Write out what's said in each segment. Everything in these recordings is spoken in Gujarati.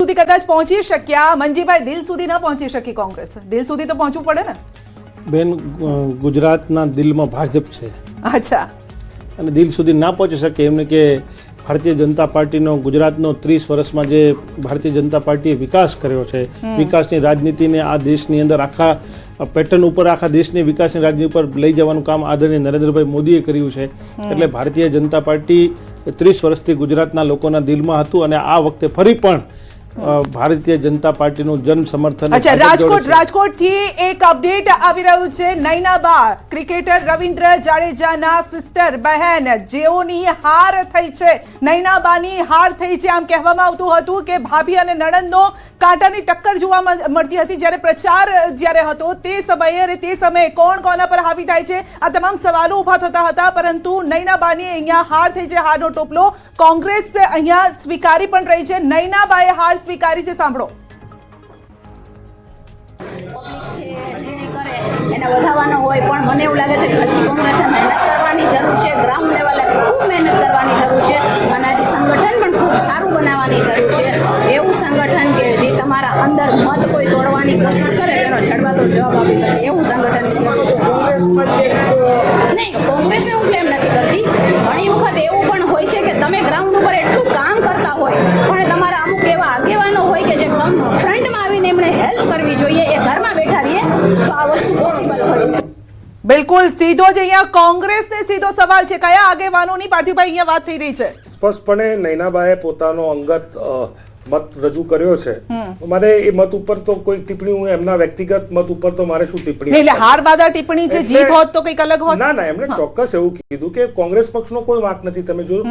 સુધી કદાચ પહોંચી શક્યા, મંજીભાઈ દિલ સુધી ન પહોંચી શકી કોંગ્રેસ, દિલ સુધી તો પહોંચવું પડે ને બેન. ગુજરાતના દિલમાં ભાજપ છે. અચ્છા. અને દિલ સુધી ના પહોંચી શકે એમને કે ભારતીય જનતા પાર્ટીનો ગુજરાતનો 30 વર્ષમાં જે ભારતીય જનતા પાર્ટીએ વિકાસ કર્યો છે, વિકાસની રાજનીતિને આ દેશની અંદર આખા પેટર્ન ઉપર આખા દેશની વિકાસની રાજનીતિ ઉપર લઈ જવાનું કામ આદરણીય નરેન્દ્રભાઈ મોદીએ કર્યું છે. એટલે ભારતીય જનતા પાર્ટી 30 વર્ષથી ગુજરાતના લોકોના દિલમાં હતું અને આ વખતે ફરી પણ ભારતીય જનતા પાર્ટીનું જન સમર્થન. અચ્છા, રાજકોટથી એક અપડેટ આવી રહ્યું છે. નયનાબા ક્રિકેટર રવિન્દ્ર જાડેજાના સિસ્ટર બહેન જેઓની હાર થઈ છે, નયનાબાની હાર થઈ છે. આમ કહેવામાં આવતું હતું કે ભાભી અને નણંદનો કાંટાની ટક્કર જોવા મળતી હતી જ્યારે પ્રચાર જ્યારે હતો તે સમયે, અને તે સમયે કોણ કોના પર હાવી થાય છે આ તમામ સવાલો ઉભા થતા હતા. પરંતુ નયનાબાની અહીંયા હાર થઈ છે, હારનો ટોપલો કોંગ્રેસ અહીંયા સ્વીકારી પણ રહી છે. નયનાબાએ હાર સ્વીકારી છે. સાંભળો. એને વધારવાનો હોય પણ મને એવું લાગે છે કે હજી કોંગ્રેસે મહેનત કરવાની જરૂર છે, ગ્રાઉન્ડ લેવલે ખૂબ મહેનત કરવાની જરૂર છે અને હજી સંગઠન પણ ખૂબ સારું બનાવવાની જરૂર છે. એવું સંગઠન કે જે તમારા અંદર મત કોઈ તોડવાની કોશિશ કરે તેનો છડવાતો જવાબ આપી શકે એવું સંગઠન. નહીં, કોંગ્રેસ એવું ક્લેમ નથી કરતી. ઘણી વખત એવું પણ હોય છે કે તમે ગ્રાઉન્ડ ઉપર એટલું કામ કરતા હોય પણ તમારા અમુક એવા આગેવાનો હોય કે જે ફ્રન્ટમાં આવીને એમણે હેલ્પ કરવી જોઈએ, એ ઘરમાં બેઠા રહીએ તો આ વસ્તુ પોસિબલ હોય છે. બિલકુલ સીધો જ અહીંયા કોંગ્રેસને સીધો સવાલ છે. કયા આગેવાનોની પાર્થિવભાઈ અહીંયા વાત થઈ રહી છે? સ્પષ્ટપણે નયનાબાએ પોતાનો અંગત મત રજૂ કર્યો છે. મારે એ મત ઉપર તો કોઈ ટિપ્પણી, હું એમના વ્યક્તિગત મત ઉપર તો મારે શું ટિપ્પણી? એટલે હાર બાદ આ ટિપ્પણી છે, જીત હોત તો કંઈક અલગ હોત. ના, એમણે ચોક્કસ એવું કીધું કે કોંગ્રેસ પક્ષનો કોઈ વાંક નથી. તમે જોયું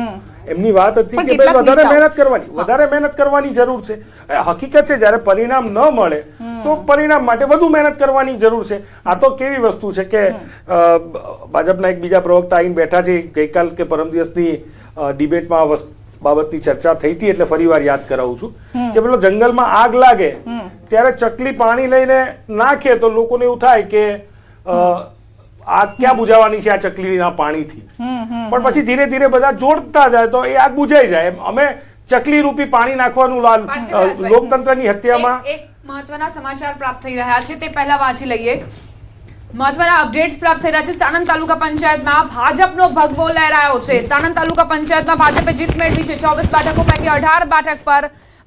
એમની વાત હતી કે ભાઈ વધારે મહેનત કરવાની જરૂર છે. હકીકત છે જ્યારે પરિણામ ન મળે તો પરિણામ માટે વધુ મહેનત કરવાની જરૂર છે. આ તો કેવી વસ્તુ છે કે ભાજપના એક બીજા પ્રવક્તા આવીને બેઠા છે, ગઈકાલ કે પરમ દિવસની ડિબેટમાં બાબતની ચર્ચા થઈ હતી એટલે ફરીવાર યાદ કરાવું છું કે પેલો જંગલમાં આગ લાગે ત્યારે ચકલી પાણી લઈને નાખે તો લોકોને એવું થાય કે આગ ક્યાં બુઝાવવાની છે આ ચકલીના પાણીથી, પણ પછી ધીરે ધીરે બધા જોડતા જાય તો એ આગ બુઝાઈ જાય. અમે ચકલી રૂપી પાણી નાખવાનું લોકતંત્રની હત્યામાં. એક મહત્વના સમાચાર પ્રાપ્ત થઈ રહ્યા છે તે પહેલા વાંચી લઈએ. મહત્વના અપડેટ્સ પ્રાપ્ત થઈ રહ્યા છે. સાણંદ તાલુકા પંચાયતમાં ભાજપનો ભગવો લહેરાયો છે. સાણંદ તાલુકા પંચાયતમાં ભાજપે જીત મેળવી છે. 24 બેઠકો પૈકી 18 બેઠક પર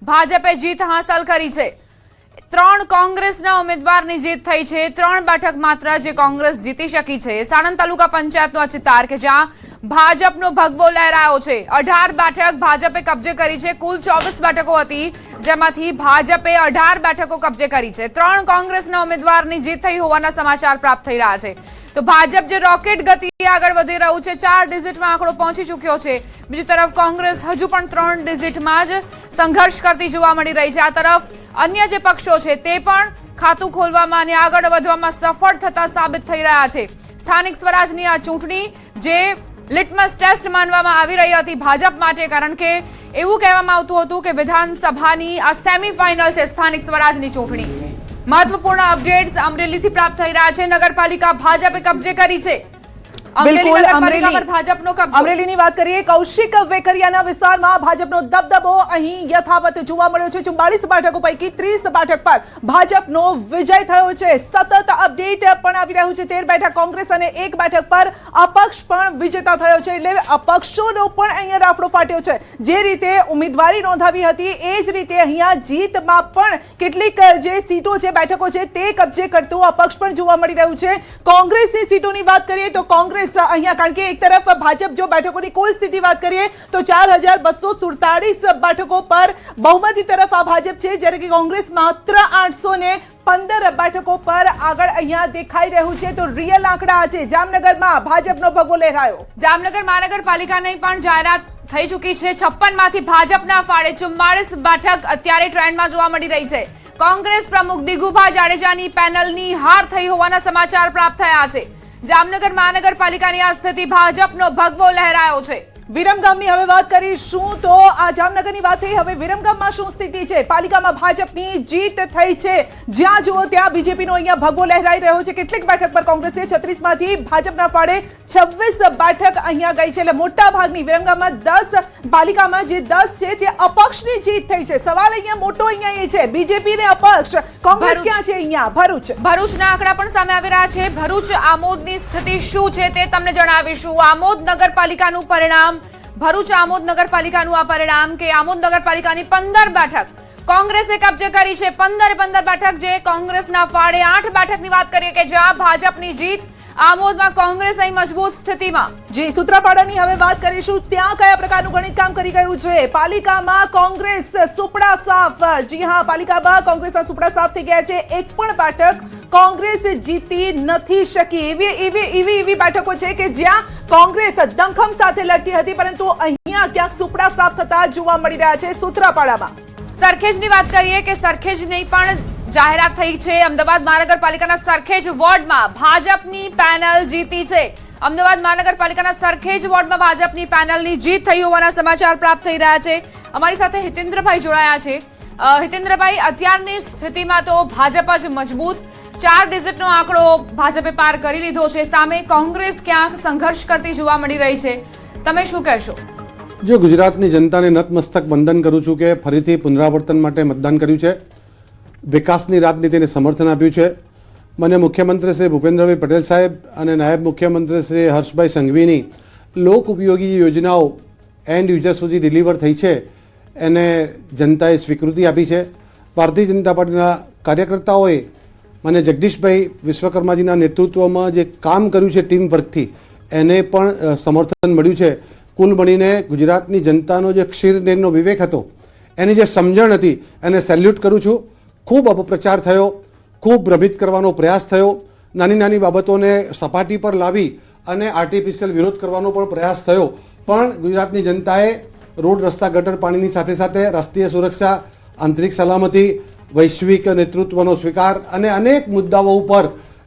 ભાજપે જીત હાંસલ કરી છે. 3 કોંગ્રેસના ઉમેદવારની જીત થઈ છે. 3 બેઠક માત્ર જે કોંગ્રેસ જીતી શકી છે. સાણંદ તાલુકા પંચાયતનો આ ચિતાર કે જ્યાં ભાજપનો ભગવો લહેરાયો છે. 18 બેઠક ભાજપે કબજે કરી છે. કુલ 24 બેઠકો હતી જેમાંથી ભાજપે 18 બેઠકો કબજે કરી છે. 3 કોંગ્રેસના ઉમેદવારની જીત થઈ હોવાના સમાચાર પ્રાપ્ત થઈ રહ્યા છે. તો ભાજપ જે રોકેટ ગતિએ આગળ વધી રહ્યું છે, 4 ડિજિટમાં આંકડો પહોંચી ચૂક્યો છે. બીજી તરફ કોંગ્રેસ હજુ પણ 3 ડિજિટમાં જ સંઘર્ષ કરતી જોવા મળી રહી છે. આ તરફ અન્ય જે પક્ષો છે તે પણ ખાતું ખોલવામાં અને આગળ વધવામાં સફળ થતા સાબિત થઈ રહ્યા છે. સ્થાનિક સ્વરાજની આ ચૂંટણી જે લિટમસ ટેસ્ટ માનવામાં આવી રહી હતી ભાજપ માટે, કારણ કે એવું કહેવામાં આવતું હતું કે વિધાનસભાની આ સેમીફાઇનલ છે સ્થાનિક સ્વરાજની ચૂંટણી. મહત્વપૂર્ણ અપડેટ્સ અમરેલીથી પ્રાપ્ત થઈ રહ્યા છે. નગરપાલિકા ભાજપે કબજે કરી છે. અમરેલીની વાત કરીએ. કૌશિક વેકરિયાના વિસ્તારમાં ભાજપનો દબદબો અહીં યથાવત જોવા મળ્યો છે. 44 બેઠકો પૈકી 30 બેઠક પર ભાજપનો વિજય થયો છે. સતત અપડેટ પણ આવી રહ્યું છે. 13 બેઠક કોંગ્રેસ અને 1 બેઠક પર અપક્ષ પણ વિજેતા થયો છે. એટલે અપક્ષોનો પણ અહીંયા રાફડો ફાટ્યો છે. જે રીતે ઉમેદવારી નોંધાવી હતી એ જ રીતે અહીંયા જીતમાં પણ કેટલીક જે સીટો છે, બેઠકો છે તે કબજે કરતું અપક્ષ પણ જોવા મળી રહ્યું છે. કોંગ્રેસની સીટોની વાત કરીએ તો કોંગ્રેસ અહીંયા, કારણ કે એક તરફ ભાજપ જો બેઠકોની કુલ સ્થિતિ વાત કરીએ તો 4247 બેઠકો પર બહુમતી તરફ આ ભાજપ છે, જ્યારે કે કોંગ્રેસ માત્ર 815 બેઠકો પર આગળ અહીંયા દેખાઈ રહ્યું છે. તો રિયલ આંકડા છે. જામનગરમાં ભાજપનો ભગવો લહેરાયો. જામનગર મહાનગરપાલિકાની પણ જાહેરાત થઈ ચૂકી છે. 56 માંથી ભાજપના ફાળે 44 બેઠક અત્યારે ટ્રેન્ડમાં જોવા મળી રહી છે. કોંગ્રેસ પ્રમુખ દિગુભા જાડેજાની પેનલની હાર થઈ હોવાના સમાચાર પ્રાપ્ત થયા છે. જામનગર મહાનગરપાલિકાની આ સ્થિતિ ભાજપનો ભગવો લહેરાયો છે. વિરમગામની હવે વાત કરીશું તો આ જામનગરની વાત થઈ, હવે વિરમગામમાં શું સ્થિતિ છે? પાલિકામાં ભાજપની જીત થઈ છે, જ્યાં જુઓ ત્યાં બીજેપીનો અહીંયા ભગવો લહેરાઈ રહ્યો છે. કેટલીક બેઠક પર કોંગ્રેસે 36 માંથી ભાજપના ફાળે 26 બેઠક અહીંયા ગઈ છે. એટલે મોટા ભાગની વિરમગામમાં 10 પાલિકામાં જે 10 છે તે અપક્ષની જીત થઈ છે. સવાલ અહીંયા મોટો અહીંયા એ છે, બીજેપી ને અપક્ષ, કોંગ્રેસ ક્યાં છે? અહીંયા ભરૂચના આંકડા પણ સામે આવી રહ્યા છે. ભરૂચ આમોદની સ્થિતિ શું છે તે તમને જણાવીશું. આમોદ નગરપાલિકાનું પરિણામ, ભરૂચ આમોદ નગરપાલિકાનું આ પરિણામ કે આમોદ નગરપાલિકાની 15 બેઠક કોંગ્રેસે કબજે કરી છે. 15 બેઠક જે કોંગ્રેસના ફાળે. 8 બેઠકની વાત કરીએ કે જ્યાં ભાજપની જીત, આમોદમાં કોંગ્રેસ અહીં મજબૂત સ્થિતિમાં. જી, સૂત્રાપાડાની હવે વાત કરીશું, ત્યાં કયા પ્રકારનું ગણિત કામ કરી ગયું છે? પાલિકામાં કોંગ્રેસ સુપડા સાફ. જી હા, પાલિકામાં કોંગ્રેસના સુપડા સાફ થઈ ગયા છે. એક પણ બેઠક કોંગ્રેસ જીતી નથી શકી. એવી બેઠકો છે કે જ્યાં કોંગ્રેસ દમખમ સાથે લડતી હતી, પરંતુ અહીંયા ક્યાંક સુપડા સાફ થતા જોવા મળી રહ્યા છે. સૂત્રાપાડામાં સરખેજની વાત કરીએ કે સરખેજની પણ જાહેરાત થઈ છે. અમદાવાદ મહાનગરપાલિકાના સરખેજ વોર્ડમાં ભાજપની પેનલ જીતી છે. અમદાવાદ મહાનગરપાલિકાના સરખેજ વોર્ડમાં ભાજપની પેનલની જીત થઈ હોવાના સમાચાર પ્રાપ્ત થઈ રહ્યા છે. અમારી સાથે હિતેન્દ્રભાઈ જોડાયા છે. હિતેન્દ્રભાઈ, અત્યારની સ્થિતિમાં તો ભાજપ જ મજબૂત, 4 ડિજિટનો આંકડો ભાજપે પાર કરી લીધો છે. સામે કોંગ્રેસ ક્યાંક સંઘર્ષ કરતી જોવા મળી રહી છે. તમે શું કહેશો? જો ગુજરાતની જનતાને નતમસ્તક વંદન કરું છું કે ફરીથી પુનરાવર્તન માટે મતદાન કર્યું છે, વિકાસની રાજનીતિને સમર્થન આપ્યું છે. મને મુખ્યમંત્રી શ્રી ભૂપેન્દ્રભાઈ પટેલ સાહેબ અને નાયબ મુખ્યમંત્રી શ્રી હર્ષભાઈ સંઘવીની લોક ઉપયોગી યોજનાઓ એન્ડ યુઝર સુધી ડિલિવર થઈ છે, એને જનતાએ સ્વીકૃતિ આપી છે. ભારતીય જનતા પાર્ટીના કાર્યકર્તાઓએ મને જગદીશભાઈ વિશ્વકર્માજીના નેતૃત્વમાં જે કામ કર્યું છે ટીમ વર્કથી, એને પણ સમર્થન મળ્યું છે. કુલ મળીને ગુજરાતની જનતાનો જે ક્ષીરનેરનો વિવેક હતો, એની જે સમજણ હતી, એને સેલ્યુટ કરું છું. ખૂબ અપપ્રચાર થયો, ખૂબ ભ્રમિત કરવાનો પ્રયાસ થયો, નાની બાબતોને સપાટી પર લાવી અને આર્ટિફિશિયલ વિરોધ કરવાનો પણ પ્રયાસ થયો. પણ ગુજરાતની જનતાએ રોડ, રસ્તા, ગટર પાણીની સાથે સાથે રાષ્ટ્રીય સુરક્ષા, આંતરિક સલામતી, વૈશ્વિક નેતૃત્વનો સ્વીકાર અને અનેક મુદ્દાઓ ઉપર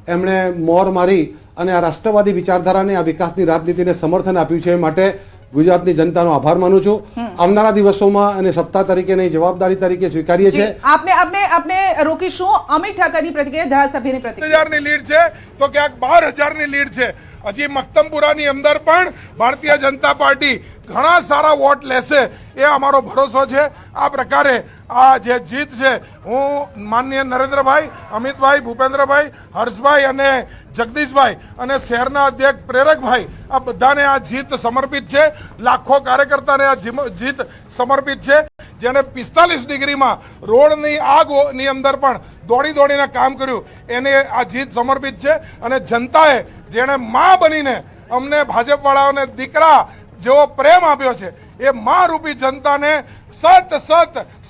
એમણે મોર મારી અને આ રાષ્ટ્રવાદી વિચારધારાને, આ વિકાસની રાજનીતિને સમર્થન આપ્યું છે. માટે ગુજરાતની જનતાનો આભાર માનું છું. આવનારા દિવસોમાં અને સત્તા તરીકે નહીં, જવાબદારી તરીકે સ્વીકારીએ છીએ. આપને રોકીશું. અમિત ઠાકરની પ્રતિક્રિયા, ધારાસભ્યની પ્રતિક્રિયા. 1000 ની લીડ છે તો ક્યાંક 12000 ની લીડ છે. હજી મક્તમપુરાની અંદર પણ ભારતીય જનતા પાર્ટી ઘણા સારા વોટ લેશે, એ અમારો ભરોસો છે. આ પ્રકારે આ જે જીત છે, હું માનનીય નરેન્દ્રભાઈ, અમિતભાઈ, ભૂપેન્દ્રભાઈ, હર્ષભાઈ અને જગદીશભાઈ અને શહેરના અધ્યક્ષ પ્રેરકભાઈ, આ બધાને આ જીત સમર્પિત છે. લાખો કાર્યકર્તાને આ જીત સમર્પિત છે, જેણે 45 ડિગ્રીમાં રોડની આગની અંદર પણ દોડીને કામ કર્યું, એને આ જીત સમર્પિત છે. અને જનતાએ જેણે મા બનીને અમને ભાજપવાળાઓને દીકરા જેવો પ્રેમ આપ્યો છે, એ મા રૂપી જનતાને સત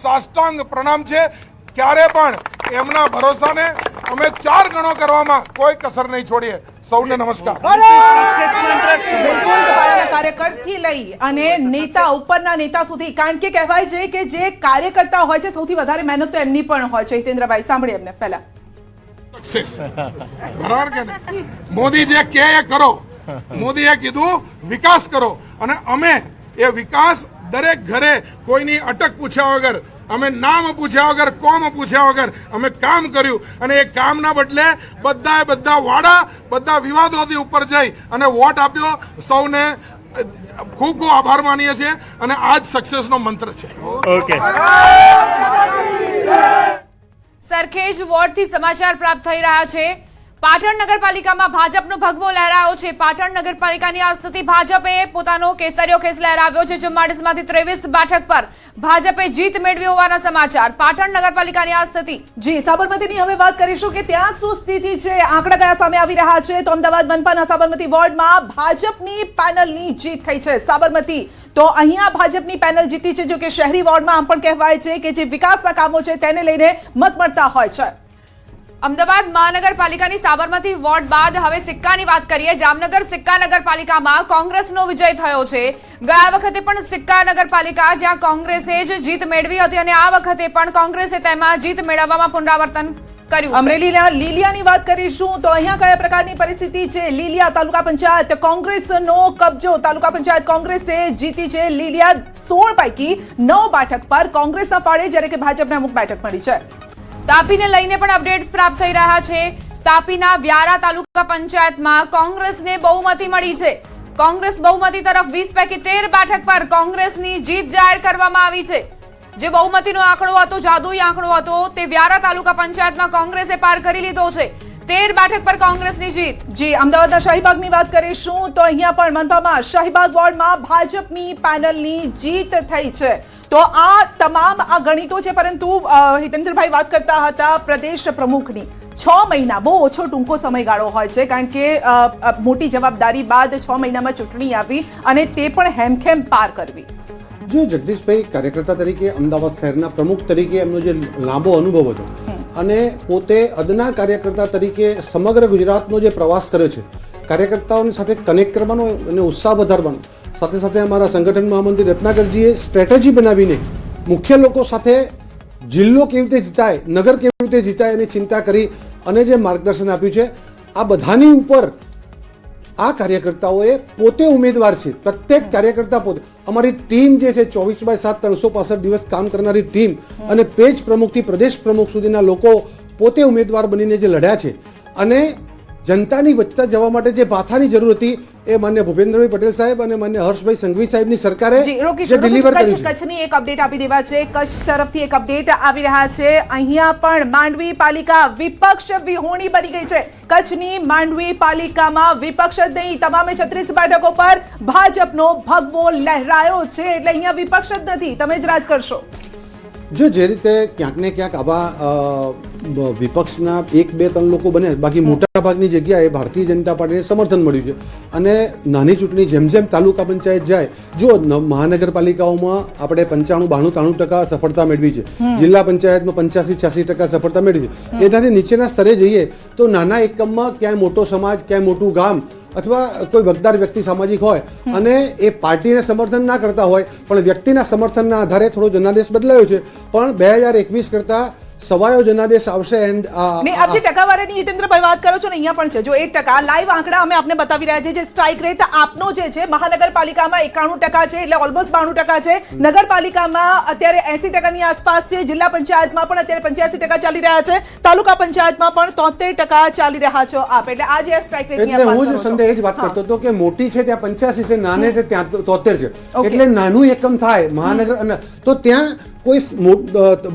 સાષ્ટાંગ પ્રણામ છે. ક્યારે પણ એમના ભરોસાને અમે 4 ગણો કરવામાં કોઈ કસર નહીં છોડીએ. સૌને નમસ્કાર. બિલકુલ, પાયાના કાર્યકરથી લઈ અને નેતા, ઉપરના નેતા સુધી, કારણ કે કહેવાય છે કે જે કાર્યકર્તા હોય છે સૌથી વધારે મહેનત તો એમની પણ હોય છે. હિતેન્દ્રભાઈ, સાંભળીએ એમને પહેલા. બરાબર કે નહીં? મોદી જે કહે એ કરો. મોદીએ કીધું વિકાસ કરો, અને અમે એ વિકાસ દરેક ઘરે કોઈની અટક પૂછ્યા વગર, અમે નામ પૂછ્યા વગર, કોમ પૂછ્યા વગર અમે કામ કર્યું. અને એ કામના બદલે બધા વાડા, બધા વિવાદોથી ઉપર જઈ અને વોટ આપ્યો. સૌને ખૂબ આભાર માનીએ છીએ અને આ જ સક્સેસનો મંત્ર છે. સરખેજ વોર્ડથી સમાચાર પ્રાપ્ત થઈ રહ્યા છે. પાટણ નગરપાલિકામાં ભાજપનો ભગવો લહેરાયો છે. પાટણ નગરપાલિકાની આ સ્થિતિ, ભાજપે પોતાનો કેસરીયો ખેસ લહેરાવ્યો છે. 44માંથી 23 બેઠક પર ભાજપે જીત મેળવી હોવાના સમાચાર. પાટણ નગરપાલિકાની આ સ્થિતિ. જી, સાબરમતીની હવે વાત કરીશું કે ત્યાં શું સ્થિતિ છે, આંકડા કયા સામે આવી રહ્યા છે. તો અમદાવાદ મનપાના સાબરમતી વોર્ડમાં ભાજપની પેનલની જીત થઈ છે. સાબરમતી તો અહીંયા ભાજપની પેનલ જીતી છે. જો કે શહેરી વોર્ડમાં આમ પણ કહેવાય છે કે જે વિકાસના કામો છે તેને લઈને મત મળતા હોય છે. અમદાવાદ મહાનગરપાલિકાની સાબરમતી વોર્ડ બાદ હવે સિક્કાની વાત કરીએ. જામનગર સિક્કા નગરપાલિકામાં કોંગ્રેસનો વિજય થયો છે. ગયા વખતે પણ સિક્કા નગરપાલિકા જ્યાં કોંગ્રેસે જ જીત મેળવી હતી અને આ વખતે પણ કોંગ્રેસે તેમાં જીત મેળવવામાં પુનરાવર્તન કર્યું છે. અમરેલીના લીલિયાની વાત કરીશું તો અહીંયા કયા પ્રકારની પરિસ્થિતિ છે? લીલિયા તાલુકા પંચાયત કોંગ્રેસનો કબજો, તાલુકા પંચાયત કોંગ્રેસે જીતી છે. લીલિયા 16 પૈકી 9 બેઠક પર કોંગ્રેસના ફાળે, જ્યારે કે ભાજપને અમુક બેઠક મળી છે. તાપીને લઈને પણ અપડેટ્સ પ્રાપ્ત થઈ રહ્યા છે. તાપીના વ્યારા તાલુકા પંચાયતમાં કોંગ્રેસને બહુમતી મળી છે. કોંગ્રેસ બહુમતી તરફ 20 પૈકી 13 બેઠક પર કોંગ્રેસની જીત જાહેર કરવામાં આવી છે. જે બહુમતીનો આંકડો હતો, જાદુઈ આંકડો હતો, તે વ્યારા તાલુકા પંચાયતમાં કોંગ્રેસે પાર કરી લીધો છે. 13 બેઠક પર કોંગ્રેસની જીત. જી, અમદાવાદના શાહીબાગની વાત કરીશું તો અહીંયા પણ મનપામાં શાહીબાગ વોર્ડમાં ભાજપની પેનલની જીત થઈ છે. તો આ તમામ આ ગણિતો છે, પરંતુ હિતેન્દ્રભાઈ વાત કરતા હતા પ્રદેશ પ્રમુખની. 6 મહિના બહુ ઓછો ટૂંકો સમયગાળો હોય છે, કારણ કે મોટી જવાબદારી બાદ 6 મહિનામાં ચૂંટણી આવી અને તે પણ હેમખેમ પાર કરવી. જો જગદીશભાઈ કાર્યકર્તા તરીકે અમદાવાદ શહેરના પ્રમુખ તરીકે એમનો જે લાંબો અનુભવ હતો અને પોતે અદના કાર્યકર્તા તરીકે સમગ્ર ગુજરાતનો જે પ્રવાસ કર્યો છે, કાર્યકર્તાઓની સાથે કનેક્ટ કરવાનો અને ઉત્સાહ વધારવાનો, સાથે સાથે અમારા સંગઠન મહામંત્રી રત્નાકરજીએ સ્ટ્રેટેજી બનાવીને મુખ્ય લોકો સાથે જિલ્લો કેવી રીતે જીતાય, નગર કેવી રીતે જીતાય એની ચિંતા કરી અને જે માર્ગદર્શન આપ્યું છે, આ બધાની ઉપર આ કાર્યકર્તાઓએ પોતે ઉમેદવાર છે. પ્રત્યેક કાર્યકર્તા પોતે, અમારી ટીમ જે છે 24/7 365 દિવસ કામ કરનારી ટીમ અને પેજ પ્રમુખથી પ્રદેશ પ્રમુખ સુધીના લોકો પોતે ઉમેદવાર બનીને જે લડ્યા છે અને જનતાની વચ્ચે જવા માટે જે ભાથાની જરૂર હતી એ માન્ય ભૂપેન્દ્રભાઈ પટેલ સાહેબ અને માન્ય હર્ષભાઈ સંઘવી સાહેબની સરકારે જે ડિલિવર કર્યું છે. કચ્છની એક અપડેટ આપી દેવા છે. કચ્છ તરફથી એક અપડેટ આવી રહ્યા છે. અહીંયા પણ માંડવી પાલિકા વિપક્ષ વિહોણી બની ગઈ છે. કચ્છની માંડવી પાલિકામાં વિપક્ષ જ નહીં, તમામે 36 બેઠકો પર ભાજપનો ભગવો લહેરાયો છે. એટલે અહીંયા વિપક્ષ જ નથી, તમે જ રાજ કરશો. જો જે રીતે ક્યાંક ને ક્યાંક આવા વિપક્ષના 1-2-3 લોકો બને, બાકી મોટા ભાગની જગ્યાએ ભારતીય જનતા પાર્ટીને સમર્થન મળ્યું છે. અને નાની ચૂંટણી જેમ જેમ તાલુકા પંચાયત જાય, જો મહાનગરપાલિકાઓમાં આપણે 95-92-93% સફળતા મેળવી છે, જિલ્લા પંચાયતમાં 85-86% સફળતા મેળવી છે. એનાથી નીચેના સ્તરે જઈએ તો નાના એકમમાં ક્યાંય મોટો સમાજ, ક્યાંય મોટું ગામ અથવા કોઈ વગદાર વ્યક્તિ સામાજિક હોય અને એ પાર્ટીને સમર્થન ના કરતા હોય, પણ વ્યક્તિના સમર્થનના આધારે થોડો જનાદેશ બદલાયો છે. પણ 2021 કરતા સવાયો જનાદેશ આવશે. એન્ડ આપ જે ટકાવારીની હિતેન્દ્રભાઈ વાત કરો છો ને, અહીંયા પણ છે. જો 1% લાઈવ આંકડા અમે આપને બતાવી રહ્યા છીએ. જે સ્ટ્રાઇક રેટ આપનો જે છે મહાનગરપાલિકામાં 91% છે, એટલે ઓલમોસ્ટ 92% છે. નગરપાલિકામાં અત્યારે 80%ની આસપાસ છે. જિલ્લા પંચાયતમાં પણ અત્યારે 85% ચાલી રહ્યા છે. તાલુકા પંચાયતમાં પણ 73% ચાલી રહ્યા છો આપ. એટલે આ જે સ્ટ્રાઇક રેટ એટલે હું જે સંદેહ એ જ વાત કરતો હતો કે મોટી છે ત્યાં 85 છે, નાને છે ત્યાં 73 છે. એટલે નાનું એકમ થાય મહાનગર, તો ત્યાં કોઈ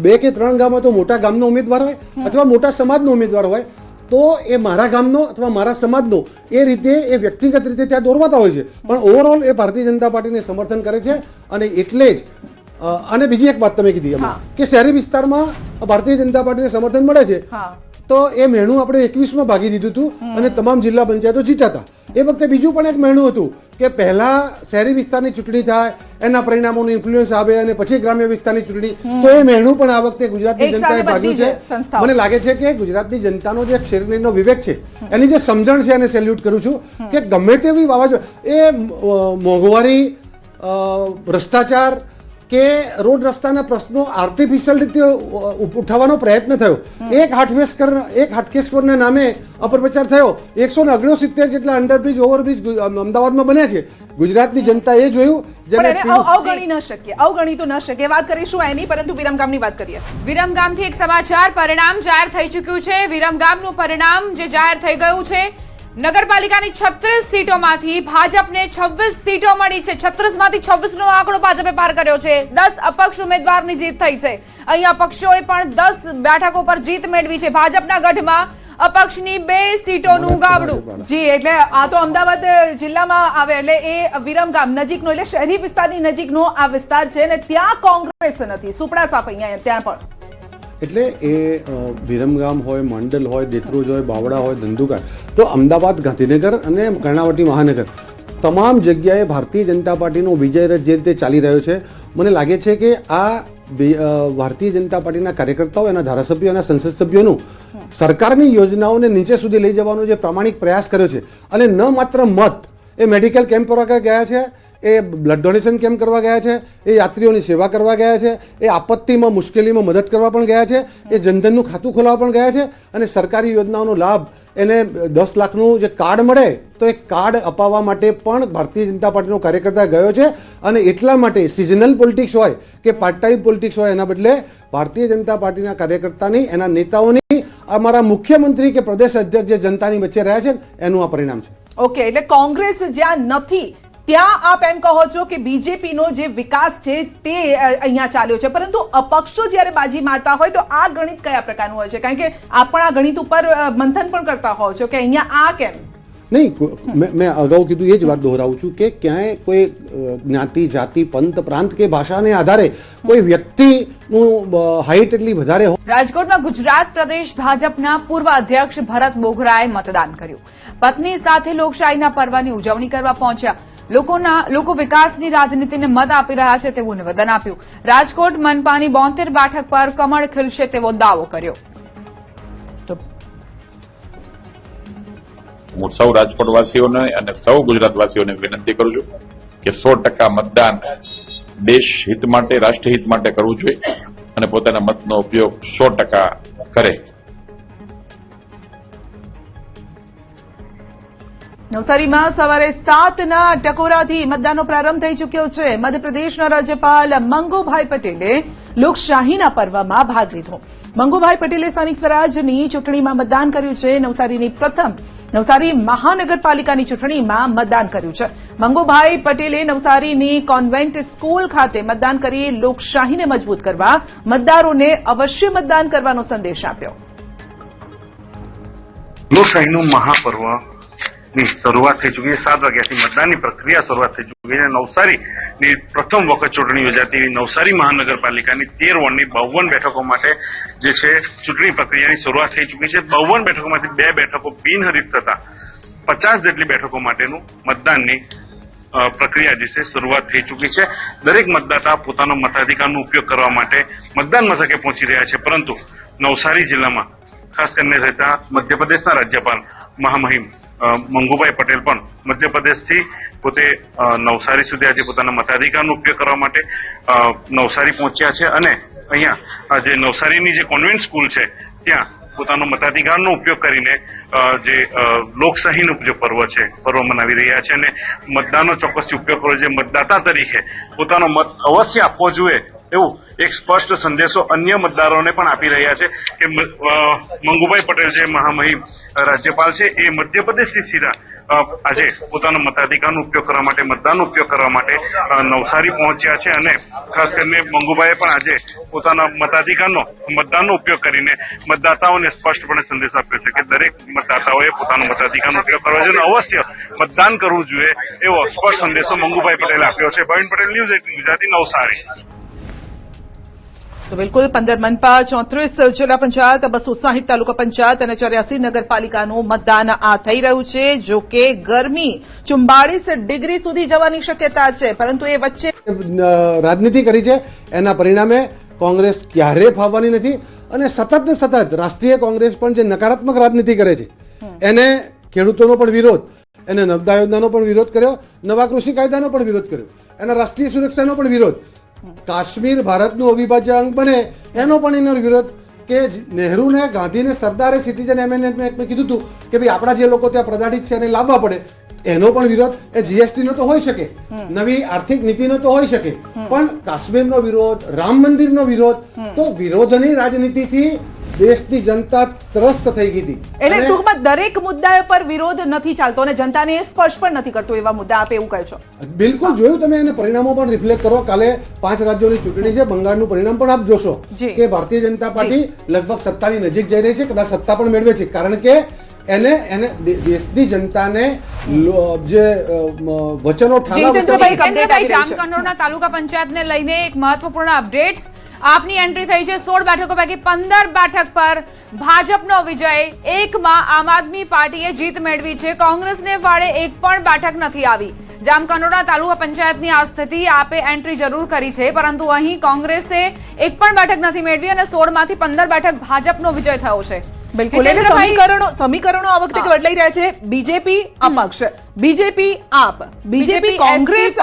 2 કે 3 ગામમાં તો મોટા ગામનો ઉમેદવાર હોય અથવા મોટા સમાજનો ઉમેદવાર હોય, તો એ મારા ગામનો અથવા મારા સમાજનો એ રીતે એ વ્યક્તિગત રીતે ત્યાં દોરવાતા હોય છે. પણ ઓવરઓલ એ ભારતીય જનતા પાર્ટીને સમર્થન કરે છે. અને એટલે જ અને બીજી એક વાત તમે કીધી કે શહેરી વિસ્તારમાં ભારતીય જનતા પાર્ટીને સમર્થન મળે છે, તો એ મહેણું આપણે 21માં ભાગી દીધું હતું અને તમામ જિલ્લા પંચાયતો જીત્યા હતા. એ વખતે બીજું પણ એક મહેણું હતું કે પહેલા શહેરી વિસ્તારની ચૂંટણી થાય, એના પરિણામોનું ઇન્ફ્લુઅન્સ આવે અને પછી ગ્રામ્ય વિસ્તારની ચૂંટણી. તો એ મહેણું પણ આ વખતે ગુજરાતની જનતાએ ભાગ્યું છે. મને લાગે છે કે ગુજરાતની જનતાનો જે ક્ષેત્રનો વિવેક છે, એની જે સમજણ છે, એને સેલ્યુટ કરું છું કે ગમે તેવી વાવાઝોડું, એ મોંઘવારી, ભ્રષ્ટાચાર કે રોડ રસ્તાના પ્રશ્નો આર્ટિફિશિયલ રીતે ઉઠાવવાનો પ્રયત્ન થયો. એક હાટકેશ્વરના નામે અપપ્રચાર થયો. 169 જેટલા અંડરબ્રિજ, ઓવરબ્રિજ અમદાવાદમાં બન્યા છે. ગુજરાતની જનતા એ જોયું. અવગણી તો ન શકે. વાત કરીશું એની, પરંતુ વિરમગામની વાત કરીએ. વિરમગામથી એક સમાચાર, પરિણામ જાહેર થઈ ચૂક્યું છે. વિરમગામનું પરિણામ જે જાહેર થઈ ગયું છે, નગરપાલિકાની 36 સીટોમાંથી ભાજપને 26 સીટો મળી છે. 36માંથી 26નો આંકડો ભાજપે પાર કર્યો છે. 10 અપક્ષ ઉમેદવારની જીત થઈ છે. અહીંયા અપક્ષોએ પણ 10 બેઠકો પર જીત મેળવી છે. ભાજપના ગઢમાં અપક્ષની 2 સીટોનું ગાબડું. જી, એટલે આ તો અમદાવાદ જિલ્લામાં આવે, એટલે એ વિરમગામ નજીકનો, એટલે શહેરી વિસ્તારની નજીકનો આ વિસ્તાર છે અને ત્યાં કોંગ્રેસ નથી. સુપડા સાફ અહીંયા ત્યાં પણ. એટલે એ વિરમગામ હોય, માંડલ હોય, દેત્રોજ હોય, બાવડા હોય, ધંધુકા, તો અમદાવાદ, ગાંધીનગર અને કર્ણાવટી મહાનગર તમામ જગ્યાએ ભારતીય જનતા પાર્ટીનો વિજય રથ જે રીતે ચાલી રહ્યો છે, મને લાગે છે કે આ ભારતીય જનતા પાર્ટીના કાર્યકર્તાઓ, એના ધારાસભ્યો, એના સંસદ સભ્યોનું સરકારની યોજનાઓને નીચે સુધી લઈ જવાનો જે પ્રામાણિક પ્રયાસ કર્યો છે. અને ન માત્ર મત, એ મેડિકલ કેમ્પ પર ગયા છે, એ બ્લડ ડોનેશન કેમ્પ કરવા ગયા છે, એ યાત્રીઓની સેવા કરવા ગયા છે, એ આપત્તિમાં મુશ્કેલીમાં મદદ કરવા પણ ગયા છે, એ જનધનનું ખાતું ખોલાવવા પણ ગયા છે, અને સરકારી યોજનાઓનો લાભ એને 10 લાખનું જે કાર્ડ મળે તો એ કાર્ડ અપાવવા માટે પણ ભારતીય જનતા પાર્ટીનો કાર્યકર્તા ગયો છે. અને એટલા માટે સિઝનલ પોલિટિક્સ હોય કે પાર્ટ ટાઈમ પોલિટિક્સ હોય એના બદલે ભારતીય જનતા પાર્ટીના કાર્યકર્તાની, એના નેતાઓની, અમારા મુખ્યમંત્રી કે પ્રદેશ અધ્યક્ષ જે જનતાની વચ્ચે રહ્યા છે એનું આ પરિણામ છે. ઓકે, એટલે કોંગ્રેસ જ્યાં નથી ત્યાં આપ એમ કહો છો કે બીજેપીનો જે વિકાસ છે તે અહીંયા ચાલ્યો છે, પરંતુ અપક્ષો જ્યારે બાજી મારતા હોય તો આ ગણિત કયા પ્રકારનું હોય છે? કારણ કે આપ પણ આ ગણિત ઉપર મંથન પણ કરતા હોવ છો કે અહીંયા આ કેમ નહીં. મેં અગાઉ કીધું એ જ વાત દોહરાવું છું કે ક્યાંય કોઈ જ્ઞાતિ, જાતિ, પંથ, પ્રાંત કે ભાષાને આધારે કોઈ વ્યક્તિનું હાઈટ એટલી વધારે હોય. રાજકોટમાં ગુજરાત પ્રદેશ ભાજપના પૂર્વ અધ્યક્ષ ભરત બોઘરાએ મતદાન કર્યું. પત્ની સાથે લોકશાહીના પર્વની ઉજવણી કરવા પહોંચ્યા. લોકો વિકાસની રાજનીતિને મત આપી રહ્યા છે તેવું નિવેદન આપ્યું. રાજકોટ મનપાની 72 બેઠક પર કમળ ખીલશે તેવો દાવો કર્યો. હું સૌ રાજકોટવાસીઓને અને સૌ ગુજરાતવાસીઓને વિનંતી કરું છું કે 100% મતદાન દેશ હિત માટે, રાષ્ટ્ર હિત માટે કરવું જોઈએ અને પોતાના મતનો ઉપયોગ 100% કરે. નવસારીમાં સવારે 7ના ટકોરાથી મતદાનનો પ્રારંભ થઈ ચૂક્યો છે. મધ્યપ્રદેશના રાજ્યપાલ મંગુભાઈ પટેલે લોકશાહીના પર્વમાં ભાગ લીધો. મંગુભાઈ પટેલે સ્થાનિક સ્વરાજની ચૂંટણીમાં મતદાન કર્યું છે. નવસારી મહાનગરપાલિકાની ચૂંટણીમાં મતદાન કર્યું છે. મંગુભાઈ પટેલે નવસારીની કોન્વેન્ટ સ્કૂલ ખાતે મતદાન કરી લોકશાહીને મજબૂત કરવા મતદારોને અવશ્ય મતદાન કરવાનો સંદેશ આપ્યો. લોકશાહીનું મહાપર્વ ની શરૂઆત થઈ ચૂકી છે. 7 વાગ્યાથી મતદાનની પ્રક્રિયા શરૂઆત થઈ ચૂકી છે. નવસારીની પ્રથમ વખત ચૂંટણી યોજાતી નવસારી મહાનગરપાલિકાની 13 વોર્ડની 52 બેઠકો માટે જે છે ચૂંટણી પ્રક્રિયાની શરૂઆત થઈ ચૂકી છે. 52 બેઠકોમાંથી 2 બેઠકો બિનહરીફ થતા 50 જેટલી બેઠકો માટેનું મતદાનની પ્રક્રિયા જે છે શરૂઆત થઈ ચૂકી છે. દરેક મતદાતા પોતાનો મતાધિકારનો ઉપયોગ કરવા માટે મતદાન મથકે પહોંચી રહ્યા છે, પરંતુ નવસારી જિલ્લામાં ખાસ કરીને રહેતા મધ્યપ્રદેશના રાજ્યપાલ મહામહિમ મંગુભાઈ પટેલ પણ મધ્યપ્રદેશથી પોતે નવસારી સુધી આજે પોતાના મતાધિકારનો ઉપયોગ કરવા માટે નવસારી પહોંચ્યા છે અને અહીંયા જે નવસારીની જે કોન્વેન્ટ સ્કૂલ છે ત્યાં પોતાનો મતાધિકારનો ઉપયોગ કરીને જે લોકશાહીનું જે પર્વ મનાવી રહ્યા છે અને મતદાનનો ચોક્કસથી ઉપયોગ કરવો છે. મતદાતા તરીકે પોતાનો મત અવશ્ય આપવો જોઈએ એવું એક સ્પષ્ટ સંદેશો અન્ય મતદારોને પણ આપી રહ્યા છે કે મંગુભાઈ પટેલ જે મહામહિમ રાજ્યપાલ છે એ મધ્યપ્રદેશથી સીધા આજે પોતાનો મતાધિકારનો ઉપયોગ કરવા માટે, મતદાનનો ઉપયોગ કરવા માટે નવસારી પહોંચ્યા છે અને ખાસ કરીને મંગુભાઈએ પણ આજે પોતાના મતદાનનો ઉપયોગ કરીને મતદાતાઓને સ્પષ્ટપણે સંદેશ આપ્યો છે કે દરેક મતદાતાઓએ પોતાનો મતાધિકારનો ઉપયોગ કરવો જોઈએ અને અવશ્ય મતદાન કરવું જોઈએ એવો સ્પષ્ટ સંદેશો મંગુભાઈ પટેલે આપ્યો છે. ભાવિન પટેલ, ન્યૂઝ 18 ગુજરાતી, નવસારી. તો બિલકુલ 15 મનપા, 34 જિલ્લા પંચાયત, 260 તાલુકા પંચાયત અને 84 નગરપાલિકાનું મતદાન આ થઈ રહ્યું છે. જો કે ગરમી 44 ડિગ્રી સુધી જવાની શક્યતા છે, પરંતુ એ વચ્ચે રાજનીતિ કરી છે એના પરિણામે કોંગ્રેસ ક્યારેય ફાવવાની નથી અને સતત ને સતત રાષ્ટ્રીય કોંગ્રેસ પણ જે નકારાત્મક રાજનીતિ કરે છે એને ખેડૂતોનો પણ વિરોધ, એને નર્મદા યોજનાનો પણ વિરોધ કર્યો, નવા કૃષિ કાયદાનો પણ વિરોધ કર્યો, એના રાષ્ટ્રીય સુરક્ષાનો પણ વિરોધ, કાશ્મીર ભારતનું અવિભાજ્ય અંગ બને એનો પણ એનો વિરોધ, કે નહેરુ ને ગાંધી ને સરદારે સિટીઝન એમેન્ડમેન્ટ એક્ટમાં કીધું હતું કે ભાઈ આપણા જે લોકો ત્યાં પ્રદાઢિત છે એને લાવવા પડે, એનો પણ વિરોધ. એ જીએસટી નો તો હોઈ શકે, નવી આર્થિક નીતિનો તો હોઈ શકે, પણ કાશ્મીરનો વિરોધ, રામ મંદિરનો વિરોધ, તો વિરોધની રાજનીતિથી દેશની જનતા ત્રસ્ત થઈ ગઈ હતી. એટલે ટૂંકમાં દરેક મુદ્દા પર વિરોધ નથી ચાલતો અને જનતાને સ્પર્શ પણ નથી કરતો એવા મુદ્દા આપ એવું કહો છો? બિલકુલ, જોયું તમે એને પરિણામો પણ રિફ્લેક્ટ કરો. કાલે 5 રાજ્યોની ચૂંટણી છે, બંગાળનું પરિણામ પણ આપ જોશો કે ભારતીય જનતા પાર્ટી લગભગ સત્તાની નજીક જઈ રહી છે, કદાચ સત્તા પણ મેળવે છે, કારણ કે એને દેશની જનતાને જે વચનો જીતેન્દ્રભાઈ, જામકંડોરણા તાલુકા પંચાયતને લઈને એક મહત્વપૂર્ણ અપડેટ્સ. આપની એન્ટ્રી થઈ છે 16 બેઠકો પૈકી 15 બેઠક પર ભાજપનો વિજય. 1માં આમ આદમી પાર્ટીએ જીત મેળવી છે. કોંગ્રેસને ફાળે એક પણ બેઠક નથી આવી. જામકંડોરણા તાલુકા પંચાયતની આ સ્થિતિ, આપે એન્ટ્રી જરૂર કરી છે, પરંતુ અહીં કોંગ્રેસે એક પણ બેઠક નથી મેળવી અને 16માંથી 15 બેઠક ભાજપનો વિજય થયો છે. બિલકુલ, એટલે સમીકરણો આ વખતે બદલાઈ રહ્યા છે. બીજેપી અપક્ષ, બીજેપી આપ, બીજેપી કોંગ્રેસ,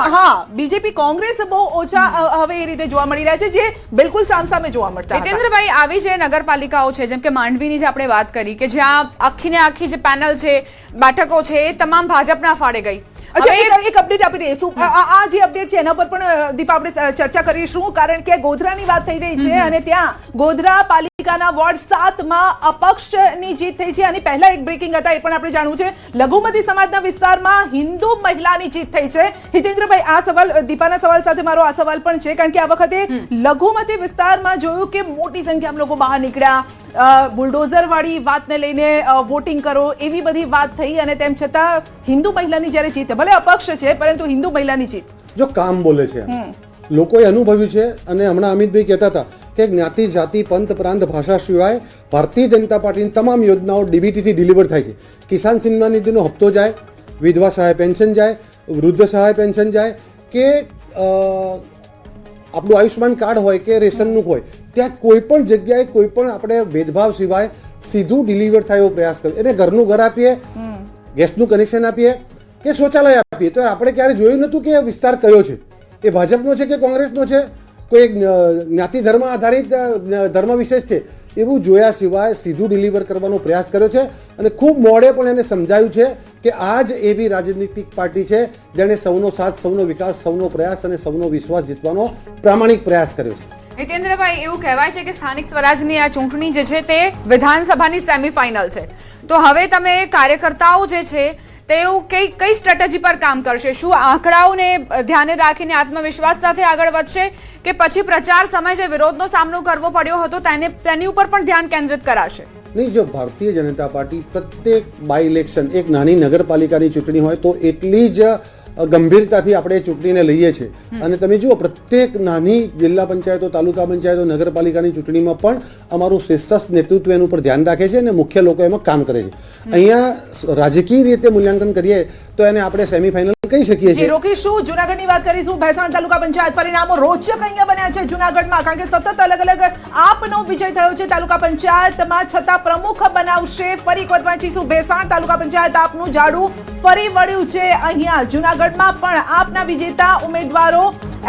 બીજેપી કોંગ્રેસ બહુ ઓછા હવે એ રીતે જોવા મળી રહ્યા છે, જે બિલકુલ સામસામે જોવા મળતા હતા. જીતેન્દ્રભાઈ, આવી જે નગરપાલિકાઓ છે, જેમ કે માંડવીની જે આપણે વાત કરી, કે જ્યાં આખી ને આખી જે પેનલ છે, બેઠકો છે, એ તમામ ભાજપના ફાળે ગઈ. એક અપડેટ આપી દઈશું. આ જે અપડેટ છે એના પર પણ દીપા આપણે ચર્ચા કરીશું, કારણ કે ગોધરાની વાત થઈ રહી છે અને ત્યાં ગોધરા પાલિકાના વોર્ડ 7માં અપક્ષની જીત થઈ છે. અને પહેલા એક બ્રેકિંગ હતા, એ પણ આપણે જાણવું છે. લઘુમતી સમાજના વિસ્તારમાં હિન્દુ મહિલાની જીત થઈ છે. હિતેન્દ્રભાઈ, આ સવાલ દીપાના સવાલ સાથે મારો આ સવાલ પણ છે, કારણ કે આ વખતે લઘુમતી વિસ્તારમાં જોયું કે મોટી સંખ્યામાં લોકો બહાર નીકળ્યા, બુલડોઝર વાળી વાતને લઈને વોટિંગ કરો એવી બધી વાત થઈ, અને તેમ છતાં હિન્દુ મહિલાની જ્યારે જીત, ભલે અપક્ષ છે પરંતુ હિન્દુ મહિલાની જીત. જો કામ બોલે છે, લોકોએ અનુભવ્યું છે. અને હમણાં અમિતભાઈ કહેતા હતા કે જ્ઞાતિ, જાતિ, પંથ, પ્રાંત, ભાષા સિવાય ભારતીય જનતા પાર્ટીની તમામ યોજનાઓ ડીબીટીથી ડિલિવર થાય છે. કિસાન સન્માન નિધિનો હપ્તો જાય, વિધવા સહાય પેન્શન જાય, વૃદ્ધ સહાય પેન્શન જાય, કે આપણું આયુષ્માન કાર્ડ હોય કે રેશનનું હોય, ત્યાં કોઈ પણ જગ્યાએ કોઈ પણ આપણે ભેદભાવ સિવાય સીધું ડિલિવર થાય એવો પ્રયાસ કર્યો. એને ઘરનું ઘર આપીએ, ગેસનું કનેક્શન આપીએ કે શૌચાલય આપીએ, તો આપણે ક્યારે જોયું નહોતું કે વિસ્તાર કયો છે, એ ભાજપનો છે કે કોંગ્રેસનો છે, કોઈ જ્ઞાતિ ધર્મ આધારિત ધર્મ વિશેષ છે, એવું જોયા સિવાય સીધું ડિલિવર કરવાનો પ્રયાસ કર્યો છે. અને ખૂબ મોડે પણ એને સમજાયું છે કે આ જ એવી રાજનીતિક પાર્ટી છે જેણે સૌનો સાથ, સૌનો વિકાસ, સૌનો પ્રયાસ અને સૌનો વિશ્વાસ જીતવાનો પ્રામાણિક પ્રયાસ કર્યો છે. હિતેન્દ્રભાઈ, એવું કહેવાય છે કે સ્થાનિક સ્વરાજની આ ચૂંટણી જે છે તે વિધાનસભાની સેમીફાઇનલ છે, તો હવે તમે કાર્યકર્તાઓ જે છે તેઓ કઈ સ્ટ્રેટેજી પર કામ કરશે? શું આંકડાઓને ધ્યાને રાખીને આત્મવિશ્વાસ સાથે આગળ વધશે, કે પછી પ્રચાર સમયે જે વિરોધનો સામનો કરવો પડ્યો હતો તેની ઉપર પણ ધ્યાન કેન્દ્રિત કરાશે? નહીં, જો ભારતીય જનતા પાર્ટી પ્રત્યેક બાય ઇલેક્શન, એક નાની નગરપાલિકાની ચૂંટણી હોય તો એટલી જ ગંભીરતાથી આપણે ચૂંટણીને લઈએ છીએ. અને તમે જુઓ, પ્રત્યેક નાની જિલ્લા પંચાયતો, તાલુકા પંચાયતો, નગરપાલિકાની ચૂંટણીમાં પણ અમારું શ્રેષ્ઠ નેતૃત્વ એનું ઉપર ધ્યાન રાખે છે અને મુખ્ય લોકો એમાં કામ કરે છે. અહીંયા રાજકીય રીતે મૂલ્યાંકન કરીએ તો એને આપણે સેમીફાઇનલ કહી શકીએ છીએ. રોકીશું, જુનાગઢની વાત કરીશું. ભેસાણ તાલુકા પંચાયત પરિણામો રોચક અહીંયા બન્યા છે જુનાગઢમાં, કારણ કે સતત અલગ અલગ આપનો વિજય થયો છે તાલુકા પંચાયતમાં, છતાં પ્રમુખ બનાવશે. ફરી એક વખત વાંચીશું, ભેસાણ તાલુકા પંચાયત આપનું જાડું ફરી વળ્યું છે. અહીંયા જુનાગઢમાં પણ આપના વિજેતા ઉમેદવારો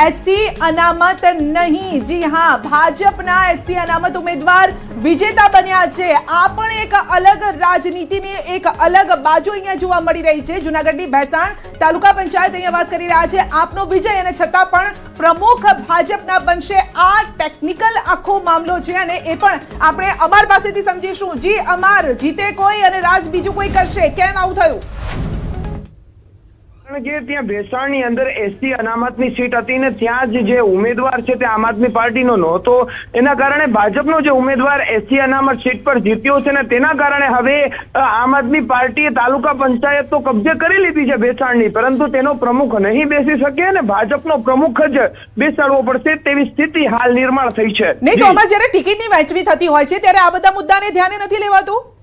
એસસી અનામત નહીં, જી હા, ભાજપના એસસી અનામત ઉમેદવાર વિજેતા બન્યા છે. આ પણ એક અલગ રાજનીતિની એક અલગ બાજુ અહીંયા જોવા મળી રહી છે. જુનાગઢની ભેસાણ તાલુકા પંચાયત અહીંયા વાત કરી રહ્યા છે આપનો વિજય, અને છતાં પણ પ્રમુખ ભાજપના બનશે. આ ટેકનિકલ આખો મામલો છે, અને એ પણ આપણે અમાર પાસેથી સમજીશું. જી અમાર, જીતે કોઈ અને રાજ બીજું કોઈ કરશે, કેમ આવું થયું? કારણ કે ત્યાં ભેસાણની અંદર એસટી અનામતની સીટ હતી ને ત્યાં જ જે ઉમેદવાર છે તે આમ આદમી પાર્ટીનો નહોતો, એના કારણે ભાજપનો જે ઉમેદવાર એસટી અનામત સીટ પર જીત્યો છે ને તેના કારણે હવે આમ આદમી પાર્ટીએ તાલુકા પંચાયત તો કબજે કરી લીધી છે ભેસાણની, પરંતુ તેનો પ્રમુખ નહીં બેસી શકે અને ભાજપનો પ્રમુખ જ બેસાડવો પડશે તેવી સ્થિતિ હાલ નિર્માણ થઈ છે. નહીં તો અમારે જયારે ટિકિટની વહેંચણી થતી હોય છે ત્યારે આ બધા મુદ્દાને ધ્યાને નથી લેવાતું?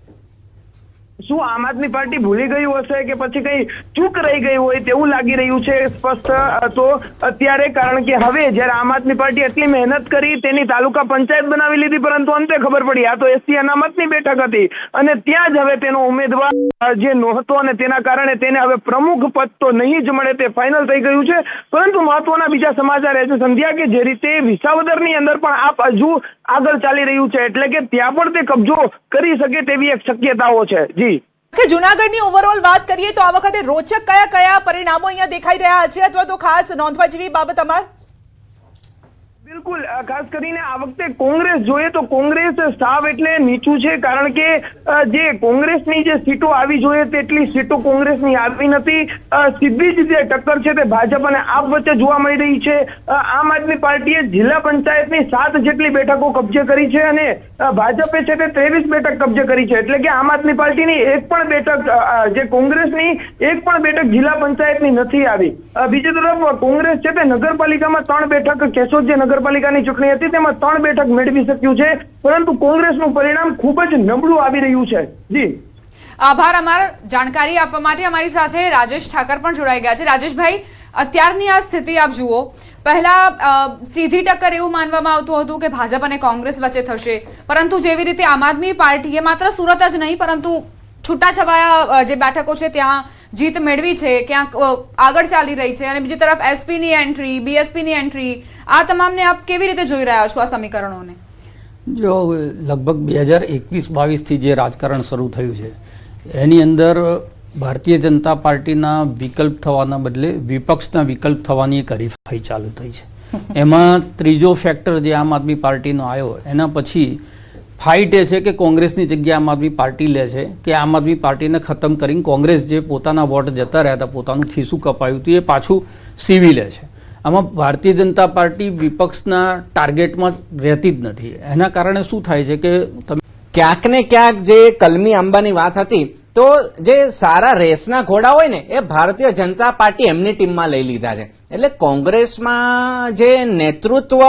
શું આમ આદમી પાર્ટી ભૂલી ગયું હશે કે પછી કઈ ચૂક રહી ગઈ હોય તેવું લાગી રહ્યું છે સ્પષ્ટ તો અત્યારે, કારણ કે હવે જ્યારે આમ આદમી પાર્ટી એટલી મહેનત કરી, તેની તાલુકા પંચાયત બનાવી લીધી, પરંતુ અંતે ખબર પડી આ તો એસસી અનામતની બેઠક હતી અને ત્યાં જ હવે તેનો ઉમેદવાર જે નહોતો અને તેના કારણે તેને હવે પ્રમુખ પદ તો નહીં જ મળે તે ફાઇનલ થઈ ગયું છે. પરંતુ મહત્વના બીજા સમાચાર એ છે સંધ્યા કે જે રીતે વિસાવદરની અંદર પણ આપ હજુ આગળ ચાલી રહ્યું છે, એટલે કે ત્યાં પણ તે કબજો કરી શકે તેવી એક શક્યતાઓ છે. જી, કે જુનાગઢની ઓવરઓલ વાત કરીએ તો આ વખતે રોચક કયા કયા પરિણામો અહીંયા દેખાઈ રહ્યા છે, અથવા તો ખાસ નોંધવા જેવી બાબત અમાર? બિલકુલ, ખાસ કરીને આ વખતે કોંગ્રેસ જોઈએ તો કોંગ્રેસ સાવ એટલે નીચું છે, કારણ કે જે કોંગ્રેસની જે સીટો આવી જોઈએ તેટલી સીટો કોંગ્રેસની આવી નથી. સીધી જ જે ટક્કર છે તે ભાજપ અને આપ વચ્ચે જોવા મળી રહી છે. આમ આદમી પાર્ટીએ જિલ્લા પંચાયતની 7 જેટલી બેઠકો કબજે કરી છે અને ભાજપે છે તે 23 બેઠક કબજે કરી છે, એટલે કે આમ આદમી પાર્ટીની એક પણ બેઠક, જે કોંગ્રેસની એક પણ બેઠક જિલ્લા પંચાયતની નથી આવી. બીજી તરફ કોંગ્રેસ છે તે નગરપાલિકામાં 3 બેઠક, કેશોદ જે નગરપાલિકાની ચૂંટણી હતી તેમાં 3 બેઠક મેળવી શક્યું છે, પરંતુ કોંગ્રેસનું પરિણામ ખૂબ જ નબળું આવી રહ્યું છે. જી, આભાર અમાર જાણકારી આપવા માટે. અમારી સાથે રાજેશ ઠાકર પણ જોડાઈ ગયા છે. રાજેશભાઈ, અત્યારની આ સ્થિતિ આપ જુઓ પહેલા સીધી ટક્કર એવું માનવામાં આવતું હતું કે ભાજપ અને કોંગ્રેસ વચ્ચે થશે, પરંતુ જેવી રીતે આમ આદમી પાર્ટીએ માત્ર સુરત જ નહીં પરંતુ છૂટાછવાયા જે બેઠકો છે ત્યાં જીત મેળવી છે, ક્યાંક આગળ ચાલી રહી છે, અને બીજી તરફ એસપીની એન્ટ્રી, બીએસપીની એન્ટ્રી, આ તમામને આપ કેવી રીતે જોઈ રહ્યા છો આ સમીકરણોને? જો લગભગ 2021-22થી જે રાજકારણ શરૂ થયું છે એની અંદર ભારતીય જનતા પાર્ટીના વિકલ્પ થવાના બદલે વિપક્ષના વિકલ્પ થવાની એક હરીફાઈ ચાલુ થઈ છે. એમાં ત્રીજો ફેક્ટર જે આમ આદમી પાર્ટીનો આવ્યો એના પછી ફાઇટ એ છે કે કોંગ્રેસની જગ્યાએ આમ આદમી પાર્ટી લે છે કે આમ આદમી પાર્ટીને ખતમ કરીને કોંગ્રેસ જે પોતાના વોટ જતા રહ્યા હતા, પોતાનું ખિસ્સું કપાયું હતું, એ પાછું સીવી લે છે. આમાં ભારતીય જનતા પાર્ટી વિપક્ષના ટાર્ગેટમાં રહેતી જ નથી. એના કારણે શું થાય છે કે તમે ક્યાંક ને ક્યાંક જે કલમી આંબાની વાત હતી, તો જે સારા રેસના ઘોડા હોય ને એ ભારતીય જનતા પાર્ટી એમની ટીમમાં લઈ લીધા છે. એટલે કોંગ્રેસમાં જે નેતૃત્વ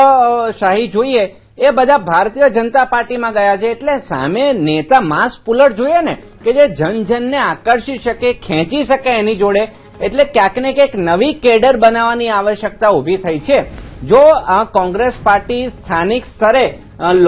શાહી જોઈએ એ બધા ભારતીય જનતા પાર્ટીમાં ગયા છે. એટલે સામે નેતા માસ પુલર જોઈએ ને કે જે જનજનને આકર્ષી શકે, ખેંચી શકે એની જોડે. એટલે ક્યાંક ને ક્યાંક નવી કેડર બનાવવાની આવશ્યકતા ઊભી થઈ છે. જો આ કોંગ્રેસ પાર્ટી સ્થાનિક સ્તરે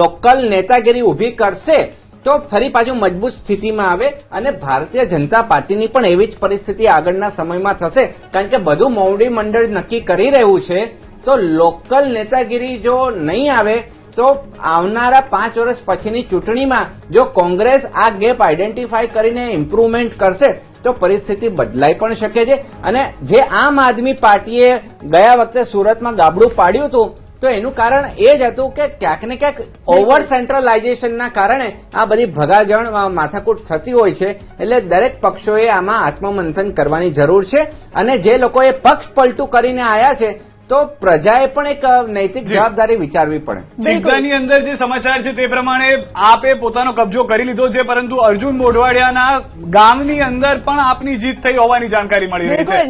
લોકલ નેતાગીરી ઊભી કરશે તો ફરી પાછું મજબૂત સ્થિતિમાં આવે, અને ભારતીય જનતા પાર્ટીની પણ એવી જ પરિસ્થિતિ આગળના સમયમાં થશે. કારણ કે બધું મોવડી મંડળ નક્કી કરી રહ્યું છે, તો લોકલ નેતાગીરી જો નહીં આવે તો આવનારા 5 વર્ષ પછીની ચૂંટણીમાં જો કોંગ્રેસ આ ગેપ આઈડેન્ટિફાઈ કરીને ઇમ્પ્રુવમેન્ટ કરશે તો પરિસ્થિતિ બદલાઈ પણ શકે છે. અને જે આમ આદમી પાર્ટીએ ગયા વખતે સુરતમાં ગાબડું પાડ્યું હતું તો એનું કારણ એ જ હતું કે ક્યાંક ને ક્યાંક ઓવર સેન્ટ્રલાઇઝેશનના કારણે આ બધી ભગાજણ માથાકૂટ થતી હોય છે. એટલે દરેક પક્ષોએ આમાં આત્મમંથન કરવાની જરૂર છે, અને જે લોકોએ પક્ષ પલટું કરીને આવ્યા છે તો પ્રજાએ પણ એક નૈતિક જવાબદારી વિચારવી પડે. સિક્કાની અંદર જે સમાચાર છે તે પ્રમાણે આપે પોતાનો કબજો કરી લીધો છે, પરંતુ અર્જુન મોઢવાડિયાના ગામની અંદર પણ આપની જીત થઈ હોવાની જાણકારી મળી રહી છે.